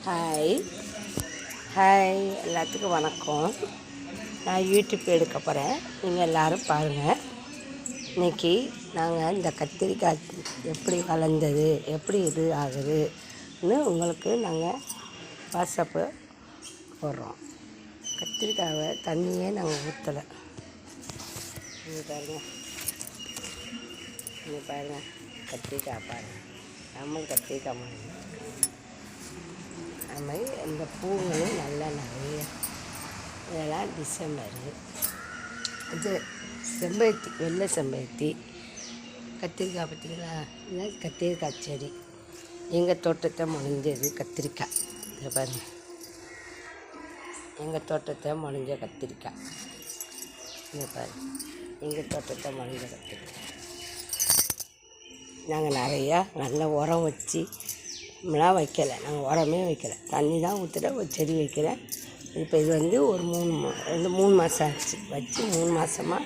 Hi hi எல்லாத்துக்கும் வணக்கம். நான் யூடியூப் எடுக்க போகிறேன், நீங்கள் எல்லோரும் பாருங்கள். இன்றைக்கி நாங்கள் இந்த கத்திரிக்காய் எப்படி வளர்ந்தது, எப்படி இது ஆகுதுன்னு உங்களுக்கு நாங்கள் வாட்ஸ்அப்பு போடுறோம். கத்திரிக்காயை தண்ணியே நாங்கள் ஊற்றலை. இங்கே பாருங்கள் கத்திரிக்காய் பாருங்கள், நம்மளும் கத்திரிக்காய் மாதிரி அது மாதிரி இந்த பூங்களும் நல்லா நிறைய. இதெல்லாம் டிசம்பரு. இது செம்பருத்தி, வெள்ளை செம்பருத்தி. கத்திரிக்காய் பார்த்திங்களா, இதுதான் கத்திரிக்காய் செடி. எங்கள் தோட்டத்தை முளைஞ்சது கத்திரிக்காய். இதை பாருங்கள், எங்கள் தோட்டத்தை முளைஞ்ச கத்திரிக்காய். இங்கே பாருங்கள், எங்கள் தோட்டத்தை முளைஞ்ச கத்திரிக்காய். நாங்கள் நிறையா நல்ல உரம் வச்சு நம்மளாம் வைக்கலை, நாங்கள் உரமே வைக்கலை, தண்ணி தான் ஊற்றுற ஒரு செடி வைக்கிறேன். இப்போ இது வந்து ஒரு 3 மாதம் ஆச்சு வச்சு. 3 மாதமாக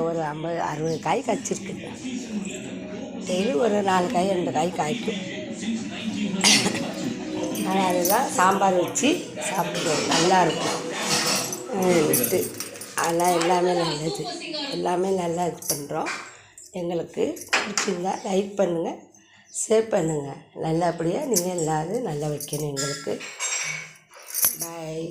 ஒரு 50-60 காய் காய்ச்சிருக்கு. டெய்லி ஒரு 4 காய் 2 காய் காய்க்கும். ஆனால் அதுதான் சாம்பார் வச்சு சாப்பிடுவோம், நல்லாயிருக்கும். இது அதெல்லாம் எல்லாமே நல்லது, எல்லாமே நல்லா இது பண்ணுறோம். எங்களுக்கு பிடிச்சிருந்தா லைக் பண்ணுங்கள், ஷேர் பண்ணுங்கள். நல்லபடியாக நீங்கள் எல்லாரும் நல்லா வைக்கணும் எங்களுக்கு. பாய்.